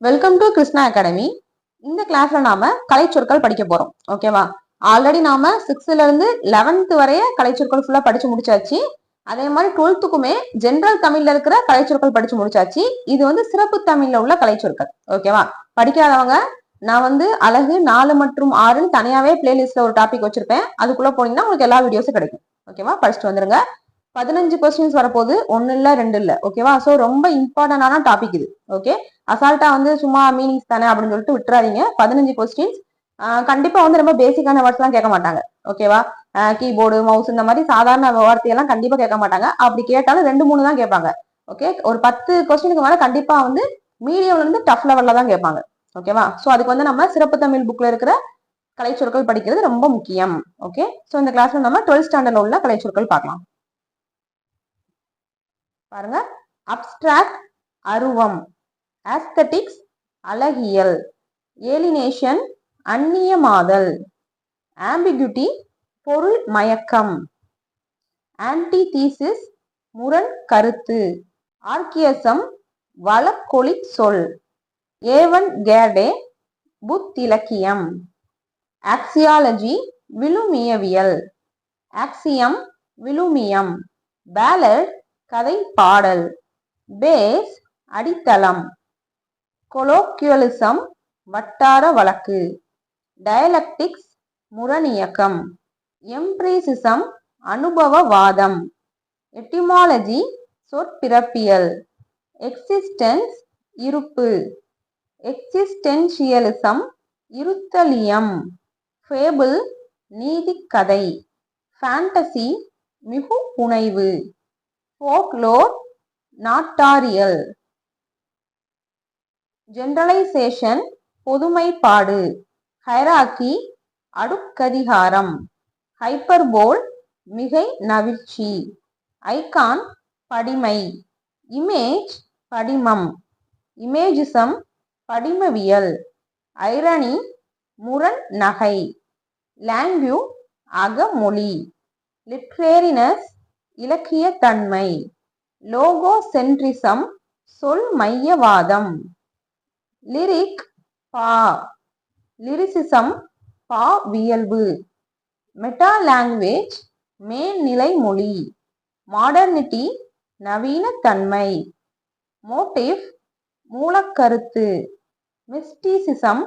Welcome to Krishna academy. இந்த கிளாஸ்ல நாம கலைச்சொற்கள் படிக்க போறோம். ஓகேவா? ஆல்ரெடி நாம 6ல இருந்து 11th வரைய கலைச்சொற்கள் ஃபுல்லா படிச்சு முடிச்சாச்சு. அதே மாதிரி 12க்குமே ஜென்ரல் தமிழ்ல இருக்கிற கலைச்சொற்கள் படிச்சு முடிச்சாச்சு. இது வந்து சிறப்பு தமிழ்ல உள்ள கலைச்சொற்கள். ஓகேவா? படிக்காதவங்க நான் அழகு 4 மற்றும் 6 தனியாவே பிளேலிஸ்ட்ல ஒரு டாபிக் வச்சிருப்பேன். அதுக்குள்ள போனீங்கன்னா உங்களுக்கு எல்லா வீடியோஸும் கிடைக்கும். ஓகேவா? படிச்சுட்டு வந்துருங்க. 15 கொஸ்டின்ஸ் வரப்போகுது, 1 இல்ல 2 இல்ல. ஓகேவா? ஸோ ரொம்ப இம்பார்ட்டன்டான டாபிக் இது. ஓகே, அசால்ட்டா சும்மா மீனிங்ஸ் தானே அப்படின்னு சொல்லிட்டு விட்டுறாதீங்க. 15 கொஸ்டின்ஸ் கண்டிப்பா ரொம்ப பேசிக்கான வேர்ட்ஸ் எல்லாம் கேட்க மாட்டாங்க. ஓகேவா? கீபோர்டு, மவுஸ் இந்த மாதிரி சாதாரண வார்த்தையெல்லாம் கண்டிப்பா கேட்க மாட்டாங்க. அப்படி கேட்டாலும் 2-3 தான் கேட்பாங்க. ஓகே, ஒரு 10 கொஸ்டினுக்கு மேல கண்டிப்பா மீடியம்ல இருந்து டஃப் லெவல்ல தான் கேட்பாங்க. ஓகேவா? ஸோ அதுக்கு நம்ம சிறப்பு தமிழ் புக்ல இருக்கிற கலைச்சொற்கள் படிக்கிறது ரொம்ப முக்கியம். ஓகே, ஸோ இந்த கிளாஸ்ல நம்ம 12th ஸ்டாண்டர்ட்ல உள்ள கலைச்சொற்கள் பார்க்கலாம். பாருங்க, அப்ஸ்ட்ராக்ட் அருவம், ஆஸ்தட்டிக்ஸ் அழகியல், ஏலினேஷன் அந்நியமாதல், ஆம்பிகுட்டி பொருள் மயக்கம், ஆன்டிதீசிஸ் முரண் கருத்து, ஆர்கியசம் வழக்கொளி சொல், ஏவன் கேடே புத்திலக்கியம், ஆக்சியாலஜி விழுமியவியல், ஆக்சியம் விழுமியம், பேலட் கதை பாடல், பேஸ் அடித்தளம், கொலோக்கியலிசம் வட்டார வழக்கு, டயலக்டிக்ஸ் முரணியக்கம், எம்பிரிசிசம் அனுபவவாதம், எட்டிமாலஜி சொற்பிறப்பியல், எக்ஸிஸ்டன்ஸ் இருப்பு, எக்ஸிஸ்டென்ஷியலிசம் இருத்தலியம், ஃபேபிள் நீதிக்கதை, ஃபேண்டசி மிகு புனைவு, ஃபோக்லோர் நாட்டாரியல், ஜெனரலைசேஷன் பொதுமைப்பாடு, ஹைரார்கி அடுக்கதிகாரம், ஹைப்பர்போல் மிகை நவிழ்ச்சி, ஐகான் படிமை, இமேஜ் படிமம், இமேஜிசம் படிமவியல், ஐரணி முரண் நகை, லாங்கு அகமொழி, லிட்ரேரினஸ் இலக்கிய தன்மை, லோகோசென்ட்ரிசம் சொல் மையவாதம், லிரிக் பா, லிரிசிசம் பாவியல்பு, மெட்டா லாங்குவேஜ் மேல்நிலை மொழி, மாடர்னிட்டி நவீன தன்மை, மோட்டிவ் மூலக்கருத்து, மிஸ்டிசிசம்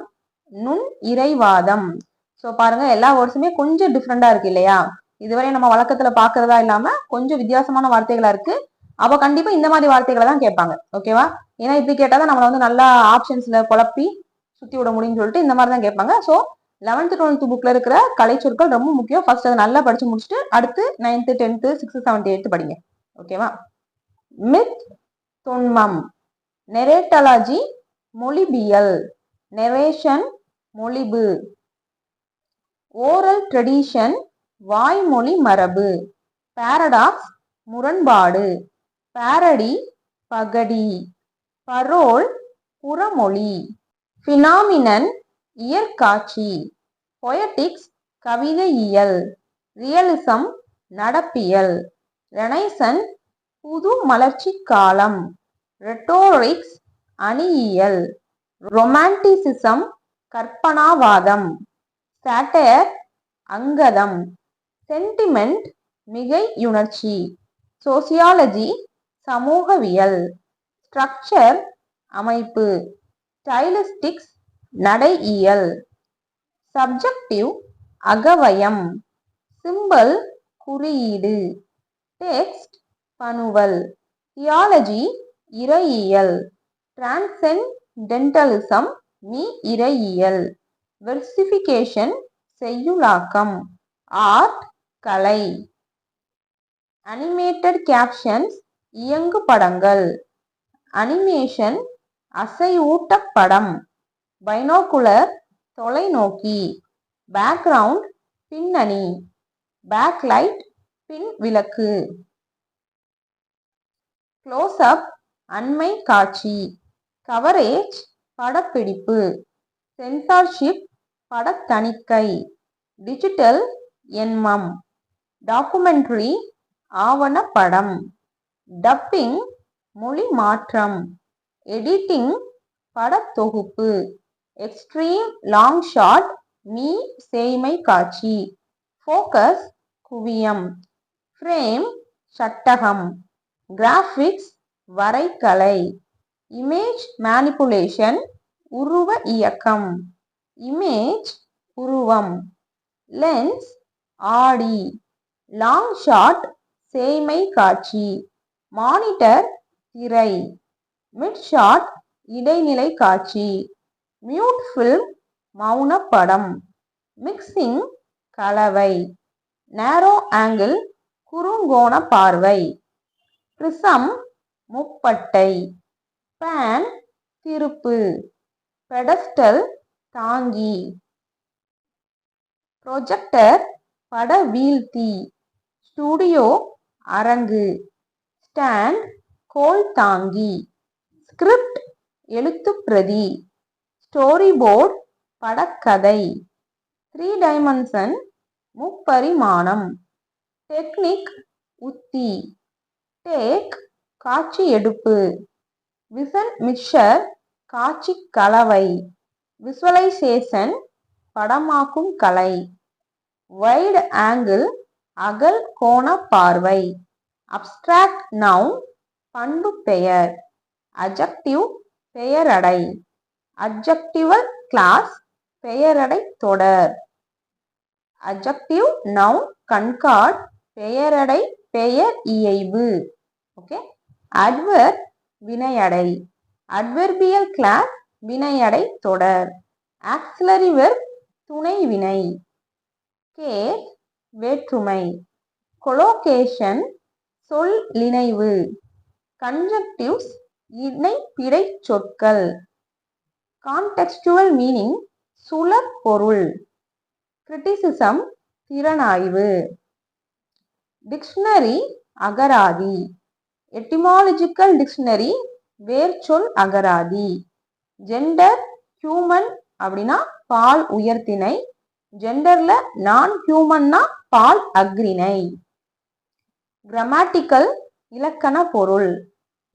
நுண் இறைவாதம். ஸோ பாருங்க, எல்லா வேர்ட்ஸுமே கொஞ்சம் டிஃப்ரெண்டா இருக்கு இல்லையா? இதுவரை நம்ம வழக்கத்துல பாக்குறதா இல்லாம கொஞ்சம் வித்தியாசமான வார்த்தைகளா இருக்கு. அப்ப கண்டிப்பா இந்த மாதிரி வார்த்தைகளை தான் கேட்பாங்க. ஓகேவா? ஏன்னா இப்படி கேட்டாதான் நம்மள நல்லா ஆப்ஷன்ஸ்ல குழப்பி சுத்தி விட முடியும்னு சொல்லிட்டு இந்த மாதிரி தான் கேட்பாங்க. ஸோ 11th 12th புக்ல இருக்கிற கலைச்சொற்கள் ரொம்ப முக்கியம். ஃபர்ஸ்ட் அதை நல்லா படிச்சு முடிச்சுட்டு அடுத்து 9th 10th 6th 7th 8th படிங்க. ஓகேவா? மித் தொன்மம், நெரேட்டாலஜி மொழிபியல், நெரேஷன் மொழிபு, ஓரல் ட்ரெடிஷன் வாய்மொழி மரபு, பாரடாக்ஸ் முரண்பாடு, பாரடி பகடி, பரோல் புறமொழி, பினாமினன் இயற்காட்சி, பொயட்டிக்ஸ் கவிதையியல், ரியலிசம் நடப்பியல், ரெனைசன்ஸ் புது மலர்ச்சி காலம், ரெட்டோரிக்ஸ் அணியியல், ரொமான்டிசிசம் கற்பனாவாதம், சாட்டயர் அங்கதம், சென்டிமெண்ட் மிகையுணர்ச்சி, சோசியாலஜி சமூகவியல், ஸ்ட்ரக்சர் அமைப்பு, ஸ்டைலிஸ்டிக்ஸ் நடையியல், சப்ஜெக்டிவ் அகவயம், சிம்பல் குறியீடு, டெக்ஸ்ட் பனுவல், தியாலஜி இறையியல், டிரான்சென்டென்டலிசம் மீ இறையியல், வெர்சிஃபிகேஷன் செய்யுளாக்கம், ஆர்ட் கலை, அனிமேட்டட் கேப்ஷன்ஸ் இயங்கு படங்கள், அனிமேஷன் அசைவூட்டப் படம், பைனோகுலர் தொலைநோக்கி, பேக்ரவுண்ட் பின்னணி, பேக்லைட் பின் விளக்கு, க்ளோஸ்அப் அண்மை காட்சி, கவரேஜ் படப்பிடிப்பு, சென்சார்ஷிப் படத்தணிக்கை, டிஜிட்டல் எண்மம், டாக்குமெண்ட்ரி ஆவணப்படம், டப்பிங் மொழி மாற்றம், எடிட்டிங் படத்தொகுப்பு. எக்ஸ்ட்ரீம் லாங் ஷாட் மீ சேய்மை காட்சி. ஃபோக்கஸ் குவியம். ஃப்ரேம் சட்டகம். கிராஃபிக்ஸ் வரைகலை. இமேஜ் மேனிபுலேஷன் உருவ இயக்கம். இமேஜ் உருவம். லென்ஸ் ஆடி. லாங் ஷாட் சேய்மை காட்சி. மானிட்டர் திரை. மிட் ஷாட் இடைநிலை காட்சி. மியூட் ஃபில்ம் மௌன படம். மிக்சிங் கலவை. நேரோ ஆங்கிள் குறுங்கோண பார்வை. பிரிசம் முப்பட்டை. பேன் திருப்பு. பெடஸ்டல் தாங்கி. ப்ரொஜெக்டர் பட வீழ்த்தி. ஸ்டுடியோ அரங்கு. ஸ்டாண்ட் கோல் தாங்கி. ஸ்கிரிப்ட் எழுத்துப்பிரதி. ஸ்டோரி போர்டு படக்கதை. 3 டைமென்ஷன் முப்பரிமாணம். டெக்னிக் உத்தி. டேக் காட்சி எடுப்பு. விசன் மிக்சர் காட்சி கலவை. விசுவலைசேஷன் படமாக்கும் கலை. வைட் ஆங்கிள் அகல் கோண பார்வை. அப்ஸ்ட்ராக்ட் நவுன் பண்பு பெயர். அட்ஜெக்டிவ் பெயரடை. அட்ஜெக்டிவல் கிளாஸ் பெயரடை தொடர். அட்ஜெக்டிவ் நவுன் கண்கார்ட் பெயரடை பெயர் இயைபு. ஓகே. அட்வர்ப் வினையடை. அட்வெர்பியல் கிளாஸ் வினையடை தொடர். ஆக்சிலரி வெர்ப் துணை வினை. கேஸ் வேற்றுமை. கொலோகேஷன் சொல் லிணைவு. கன்ஜக்டிவ்ஸ் இணைப்பிடை சொற்கள். கான்டெக்ஸ்டுவல் மீனிங் சுழற் பொருள். கிரிட்டிசிசம் திறனாய்வு. டிக்ஷனரி அகராதி. எட்டிமாலஜிக்கல் டிக்ஷனரி வேர்ச்சொல் அகராதி. ஜெண்டர் ஹியூமன் அப்படின்னா பால் உயர்த்திணை. ஜெண்டர்ல நான் ஹியூமன்னா பால் அக்ரிணை. கிராமட்டிக்கல் இலக்கண பொருள்.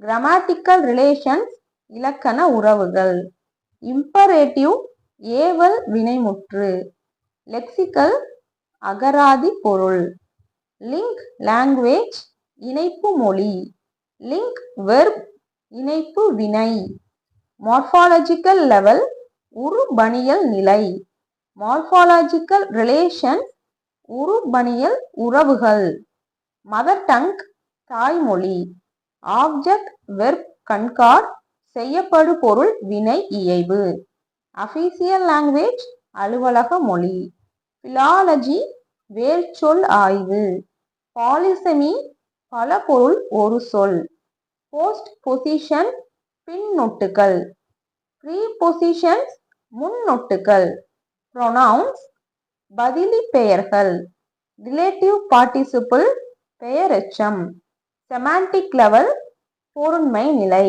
கிராமட்டிக்கல் ரிலேஷன்ஸ் இலக்கண உறவுகள். இம்பரேட்டிவ் ஏவல் வினைமுற்று. லெக்சிக்கல் அகராதி பொருள். லிங்க் லாங்குவேஜ் இணைப்பு மொழி. லிங்க் வெர்ப் இணைப்பு வினை. மார்பாலஜிக்கல் லெவல் உருபணியல் நிலை. மார்பாலஜிக்கல் ரிலேஷன்ஸ் உருபணியல் உறவுகள். மதர் டங் தாய்மொழி. ஆப்ஜெக்ட் வெர்ப் கண்கார்ட் செய்யப்படு பொருள் வினை இயைபு. அபிஷியல் லாங்குவேஜ் அலுவலக மொழி. பிலாலஜி வேர்ச்சொல் ஆய்வு. பாலிசெமி பல பொருள் ஒரு சொல். போஸ்ட் பொசிஷன் பின்னொட்டுகள். ப்ரீபொசிஷன்ஸ் முன்னொட்டுகள். ப்ரொனவுன்ஸ் பதிலி பெயர்கள். ரிலேட்டிவ் பார்ட்டிசிபிள் பெயரெச்சம். செமாண்டிக் லெவல் பொருண்மை நிலை.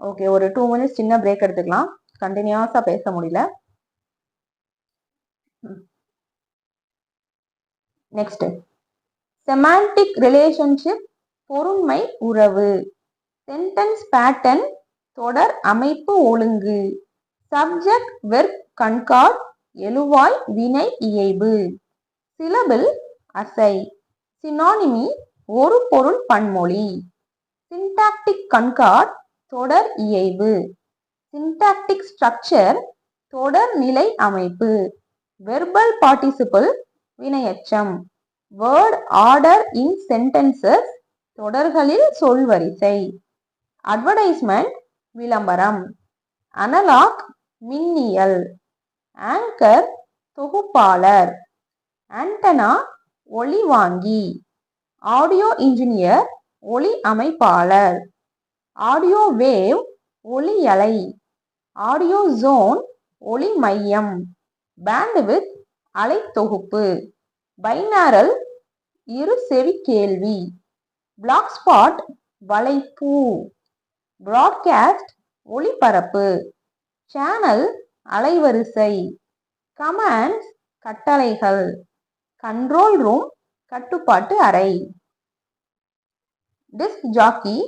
ஓகே, ஒரு 2 minutes சின்ன பிரேக் எடுத்துக்கலாம். கண்டினியூஸா பேச முடியல. நெக்ஸ்ட் செமாண்டிக் ரிலேஷன்ஷிப் பொருண்மை உறவு. சென்டென்ஸ் பேட்டர்ன் தொடர் அமைப்பு ஒழுங்கு. சப்ஜெக்ட் வெர்ப் கண்கார்ட் எழுவாய் வினை இயைபு. சிலபிள் அசை. சினானிமி ஒரு பொருள் பன்மொழி. சின்டாக்டிக் கண்கார்ட் தொடர் இயைபு. சின்டாக்டிக் ஸ்ட்ரக்சர் தொடர் நிலை அமைப்பு. வெர்பல் பார்ட்டிசிபிள் வினையெச்சம். வேர்ட் ஆர்டர் இன் சென்டென்சஸ் தொடர்களில் சொல்வரிசை. அட்வர்டைஸ்மெண்ட் விளம்பரம். அனலாக் மின்னியல். ஆங்கர் தொகுப்பாளர். ஆண்டனா ஒலிவாங்கி. ஆடியோ இன்ஜினியர் ஒலி அமைப்பாளர். ஆடியோ வேவ் ஒலியலை. ஆடியோ ஜோன் ஒலி மையம். பேண்ட்வித் அலைத்தொகுப்பு. பைனாரல் இரு செவி கேள்வி. பிளாக் ஸ்பாட் வலைப்பூ. பிராட்காஸ்ட் ஒளிபரப்பு. சேனல் அலைவரிசை. கமாண்ட்ஸ் கட்டளைகள். கண்ட்ரோல் ரூம் கட்டுப்பாட்டு அறை. டிஸ்க் ஜாக்கி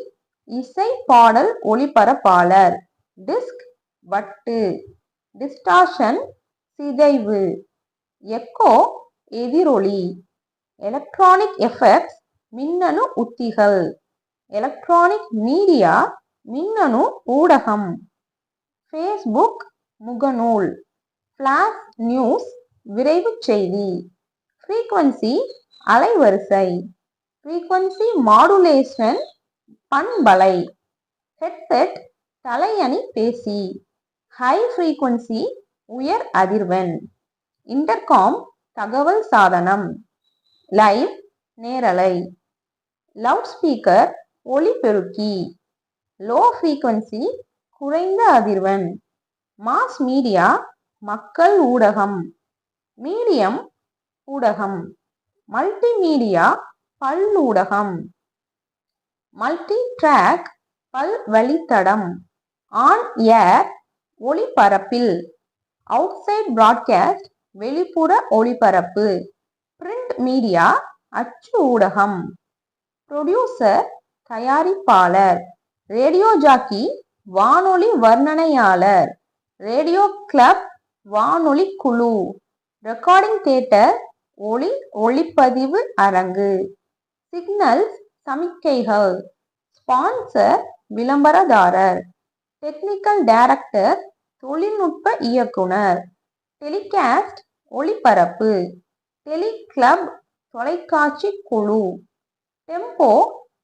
இசை பாடல் ஒளிபரப்பாளர். டிஸ்க் வட்டு. டிஸ்டார்ஷன் சிதைவு. எக்கோ எதிரொலி. எலக்ட்ரானிக் எஃபெக்ட்ஸ் மின்னணு உத்திகள். எலக்ட்ரானிக் மீடியா மின்னணு ஊடகம். ஃபேஸ்புக் முகநூல். ஃபிளாஷ் நியூஸ் விரைவு செய்தி. ஃப்ரீக்வன்சி அலைவரிசை. ஃப்ரீக்வன்சி மாடுலேஷன் பண்பலை. ஹெட்செட் தலையணி பேசி. ஹை ஃப்ரீக்வன்சி உயர் அதிர்வெண். இன்டர்காம் தகவல் சாதனம். லைவ் நேரலை. லவுட் ஸ்பீக்கர் ஒலிபெருக்கி. லோ ஃப்ரீக்வன்சி குறைந்த அதிர்வெண். மாஸ் மீடியா மக்கள் ஊடகம். மீடியம் ஊடகம். மல்டிமீடியா பல்லூடகம். மல்டி ட்ராக் பல்வழித்தடம். ஆன் ஏர் ஒளிபரப்பில். அவுட்சைட் பிராட்காஸ்ட் வெளிப்புற ஒளிபரப்பு. பிரிண்ட் மீடியா அச்சு ஊடகம். புரொடியூசர் தயாரிப்பாளர். ரேடியோ ஜாக்கி வானொலி வர்ணனையாளர். ரேடியோ கிளப் வானொலி குழு. ரெக்கார்டிங் தியேட்டர் ஒளிப்பதிவு அரங்கு. சிக்னல் சமிக்கைகள். ஸ்பான்சர் விளம்பரதாரர். டெக்னிக்கல் டைரக்டர் தொழில்நுட்ப இயக்குனர். டெலிகாஸ்ட் ஒளிபரப்பு. டெலிகிளப் தொலைக்காட்சி குழு. டெம்போ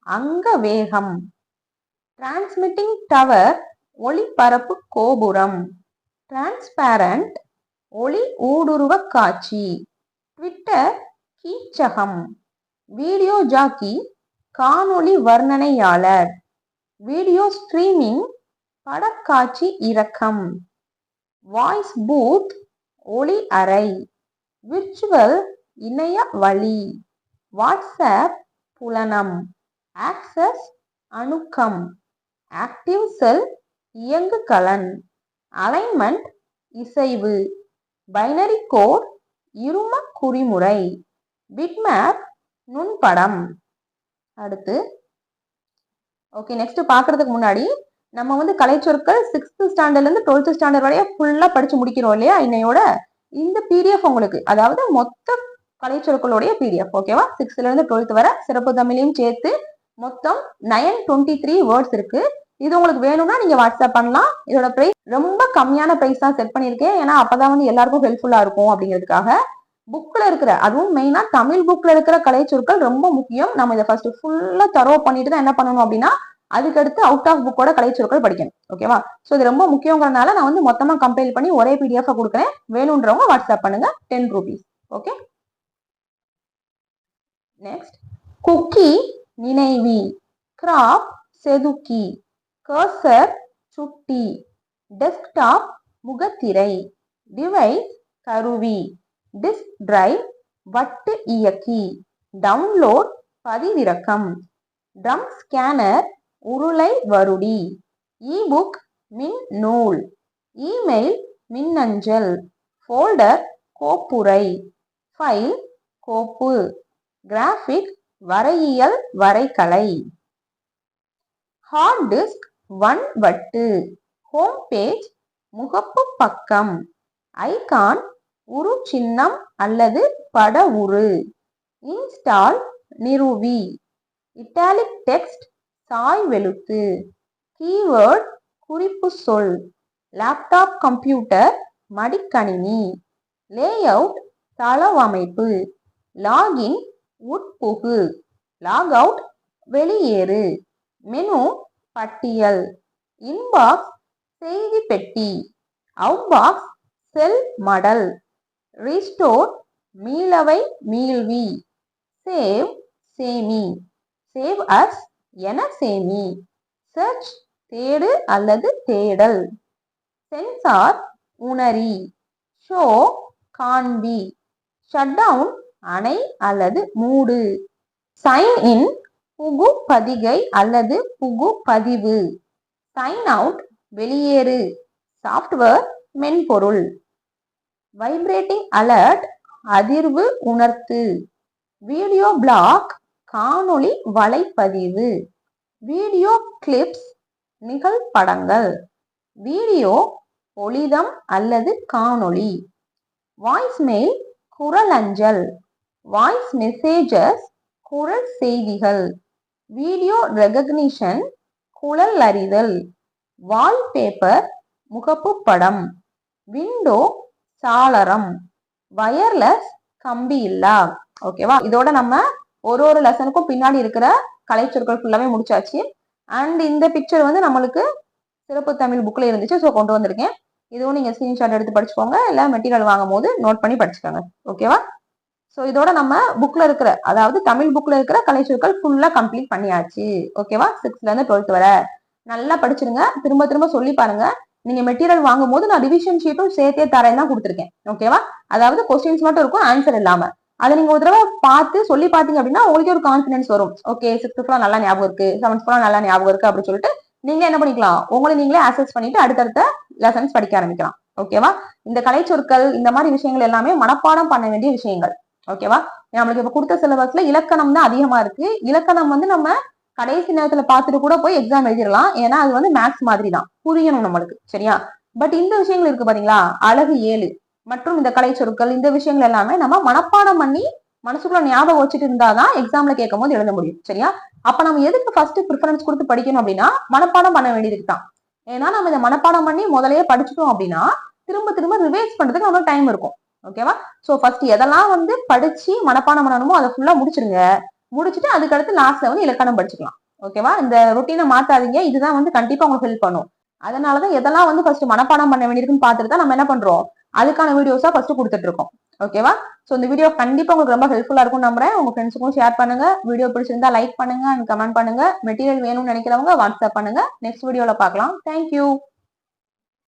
அங்க வேகம். டிரான்ஸ்மிட்டிங் டவர் ஒளிபரப்பு கோபுரம். டிரான்ஸ்பேரண்ட் ஒளி ஊடுருவ காட்சி. ட்விட்டர் கீச்சகம். வீடியோ ஜாக்கி காணொளி வர்ணனையாளர். வீடியோ ஸ்ட்ரீமிங் படக்காட்சி இறக்கம். வாய்ஸ் பூத் ஒளி அறை. விர்ச்சுவல் இணைய வழி. வாட்ஸ்அப் புலனம். ஆக்சஸ் அணுக்கம். ஆக்டிவ் செல் இயங்கு கலன். அலைன்மெண்ட் இசைவு. பைனரி கோட் இரும குறிமுறை. பிட்மேப் நுண்படம். அடுத்து ஓகே, நெக்ஸ்ட் பார்க்கறதுக்கு முன்னாடி நம்ம கலைச்சொற்கள் 6th ஸ்டாண்டர்ட்ல இருந்து 12th ஸ்டாண்டர்ட் வரைய ஃபுல்லா படிச்சு முடிக்கிறோம் இல்லையா இன்னையோட. இந்த பிடிஎஃப் உங்களுக்கு, அதாவது மொத்த கலைச்சொற்களுடைய பிடிஎஃப், ஓகேவா? 6th இருந்து 12th வரை சிறப்பு தமிழையும் சேர்த்து மொத்தம் 923 வேர்ட்ஸ் இருக்கு. இது உங்களுக்கு வேணும்னா நீங்க வாட்ஸ்அப் பண்ணலாம். இதோட பிரைஸ் ரொம்ப கம்மியான பிரைஸ் தான் செட் பண்ணியிருக்கேன், ஏன்னா அப்பதான் எல்லாருக்கும் ஹெல்ப்ஃபுல்லா இருக்கும் அப்படிங்கிறதுக்காக. புக்ல இருக்கிற, அதுவும் மெயினா தமிழ் புக்ல இருக்கிற கலைச்சொற்கள் ரொம்ப முக்கியம். நம்ம இதை ஃபர்ஸ்ட் ஃபுல்லா தரோ பண்ணிட்டு தான் என்ன பண்ணணும் அப்படின்னா அதுக்கடுத்து அவுட் ஆஃப் புக்கோட கலைச்சொற்கள் படிக்கணும், ஓகேவா? ஸோ இது ரொம்ப முக்கியங்கிறதுனால நான் மொத்தமா கம்பைல் பண்ணி ஒரே பிடிஎஃப் கொடுக்குறேன். வேணும்ன்றவங்க வாட்ஸ்அப் பண்ணுங்க. 10 rupees. ஓகே, நெக்ஸ்ட் குக்கி நினைவி. கிராப் செதுக்கி. கர்சர் சுட்டி. டெஸ்க்டாப் முகத்திரை. டிவைஸ் கருவி. டிஸ்க் டிரைவ் வட்டு இயக்கி. டவுன்லோட் பதிவிறக்கம். ட்ரம் ஸ்கேனர் உருளை வருடி. இபுக் மின் நூல். இமெயில் மின்னஞ்சல். ஃபோல்டர் கோப்புரை. ஃபைல் கோப்பு. கிராஃபிக் வரையியல் வரைகலை. ஹார்ட் டிஸ்க் வன்வட்டு. ஹோம் பேஜ் முகப்பு பக்கம். ஐகான் உரு சின்னம் அல்லது பட உரு. இன்ஸ்டால் நிறுவி. Italic text சாய்வெழுத்து. கீவேர்ட் குறிப்பு சொல். லேப்டாப் கம்ப்யூட்டர் மடிக்கணினி. லேஅவுட் தளவமைப்பு. லாகின் உட்புகு. லாக் அவுட் வெளியேறு. மெனு பட்டியல். இன்பாக்ஸ் செய்தி பெட்டி. அவுட்பாக்ஸ் செல் மடல். ரீஸ்டோர் மீளவை மீள்வி. சேவ் சேமி. சேவ் அஸ் என சேமி. சர்ச் தேடு அல்லது தேடல். சென்சார் உணரி. ஷோ காண்பி. ஷட் டவுன் அணை அல்லது மூடு. சைன் இன் புகு பதிகை அல்லது புகு பதிவு. சைன் அவுட் வெளியேறு. சாஃப்ட்வேர் மென்பொருள். வைப்ரேட்டிங் அலர்ட் அதிர்வு உணர்த்து. வீடியோ பிளாக் காணொளி வலைப்பதிவு. வீடியோ கிளிப்ஸ் நிகழ்படங்கள். வீடியோ ஒளிதம் அல்லது காணொளி. வாய்ஸ் மெயில் குரல் அஞ்சல். வாய்ஸ் மெசேஜஸ் குரல் செய்திகள். வீடியோ ரெகக்னிஷன் குரல் அறிதல். வால்பேப்பர் முகப்பு படம். விண்டோ சாளரம். வயர்லெஸ் கம்பி இல்லா. ஓகேவா, இதோட நம்ம ஒரு லெசனுக்கும் பின்னாடி இருக்கிற கலைச்சொற்கள் ஃபுல்லாவே முடிச்சாச்சு. அண்ட் இந்த பிக்சர் வந்து நம்மளுக்கு சிறப்பு தமிழ் புக்ல இருந்துச்சு, ஸோ கொண்டு வந்திருக்கேன். இதுவும் நீங்க ஸ்கிரீன்ஷாட் எடுத்து படிச்சுக்கோங்க, இல்ல மெட்டீரியல் வாங்கும் போது நோட் பண்ணி படிச்சுக்கோங்க. ஓகேவா, ஸோ இதோட நம்ம புக்ல இருக்கிற, அதாவது தமிழ் புக்ல இருக்கிற கலைச்சொற்கள் ஃபுல்லா கம்ப்ளீட் பண்ணியாச்சு. ஓகேவா, 6th இருந்து 12th வரை நல்லா படிச்சிருங்க. திரும்ப திரும்ப சொல்லி பாருங்க. நீங்க மெட்டீரியல் வாங்கும் போது நான் ரிவிஷன் ஷீட்டும் சேர்த்தே தரேன் தான் கொடுத்துருக்கேன். ஓகேவா, அதாவது கொஸ்டின்ஸ் மட்டும் இருக்கும், ஆன்சர் இல்லாம. அதை நீங்க ஒரு தடவை பார்த்து சொல்லி பார்த்தீங்க அப்படின்னா உங்களுக்கு ஒரு கான்ஃபிடன்ஸ் வரும். ஓகே, 6th ஃபுல்லா நல்லா ஞாபகம் இருக்கு, 7th ஃபுல்லா நல்லா ஞாபகம் இருக்கு அப்படின்னு சொல்லிட்டு நீங்க என்ன பண்ணிக்கலாம், உங்களை நீங்களே அசஸ் பண்ணிட்டு அடுத்தடுத்த லெசன்ஸ் படிக்க ஆரம்பிக்கலாம். ஓகேவா, இந்த கலைச்சொற்கள் இந்த மாதிரி விஷயங்கள் எல்லாமே மனப்பாடம் பண்ண வேண்டிய விஷயங்கள். ஓகேவா, நம்மளுக்கு இப்ப கொடுத்த சிலபஸ்ல இலக்கணம் தான் அதிகமா இருக்கு. இலக்கணம் வந்து நம்ம கடைசி நேரத்துல பார்த்துட்டு கூட போய் எக்ஸாம் எழுதிடலாம், ஏன்னா அது வந்து மேக்ஸ் மாதிரி தான், புரியணும் நம்மளுக்கு. சரியா, பட் இந்த விஷயங்கள் இருக்கு பாத்தீங்களா, அழகு 7 மற்றும் இந்த கலைச்சொற்கள், இந்த விஷயங்கள் எல்லாமே நம்ம மனப்பாடம் பண்ணி மனசுக்குள்ள ஞாபகம் வச்சுட்டு இருந்தாதான் எக்ஸாம்ல கேட்கும் போது எழுத முடியும். சரியா, அப்ப நம்ம எதுக்கு ஃபர்ஸ்ட் ப்ரிஃபரன்ஸ் கொடுத்து படிக்கணும் அப்படின்னா மனப்பாடம் பண்ண வேண்டியதுக்கு தான். ஏன்னா நம்ம இதை மனப்பாடம் பண்ணி முதலையே படிச்சுட்டோம் அப்படின்னா திரும்ப திரும்ப ரிவைஸ் பண்றதுக்கு நம்மளுக்கு டைம் இருக்கும். ஓகேவா, சோ ஃபர்ஸ்ட் எதெல்லாம் வந்து படிச்சு மனப்பாடம் பண்ணணுமோ அதை ஃபுல்லா முடிச்சிருங்க. முடிச்சுட்டு அதுக்கடுத்து லாஸ்ட்ல வந்து இலக்கணம் படிச்சுக்கலாம். ஓகேவா, இந்த ரொட்டீனை மாத்தாதீங்க, இதுதான் வந்து கண்டிப்பா உங்களுக்கு ஹெல்ப் பண்ணும். அதனாலதான் எதெல்லாம் வந்து ஃபர்ஸ்ட் மனப்பாடம் பண்ண வேண்டியிருக்குன்னு பார்த்துட்டு தான் நம்ம என்ன பண்றோம், அதுக்கான வீடியோஸா ஃபர்ஸ்ட் கொடுத்துட்டு இருக்கோம். ஓகேவா, சோ இந்த வீடியோ கண்டிப்பா உங்களுக்கு ரொம்ப ஹெல்ப்ஃபுல்லா இருக்கும் நம்புறேன். உங்க ஃப்ரெண்ட்ஸுக்கும் ஷேர் பண்ணுங்க. வீடியோ பிடிச்சிருந்தா லைக் பண்ணுங்க அண்ட் கமெண்ட் பண்ணுங்க. மெட்டீரியல் வேணும்னு நினைக்கிறவங்க வாட்ஸ்அப் பண்ணுங்க. நெக்ஸ்ட் வீடியோல பார்க்கலாம். தேங்க்யூ.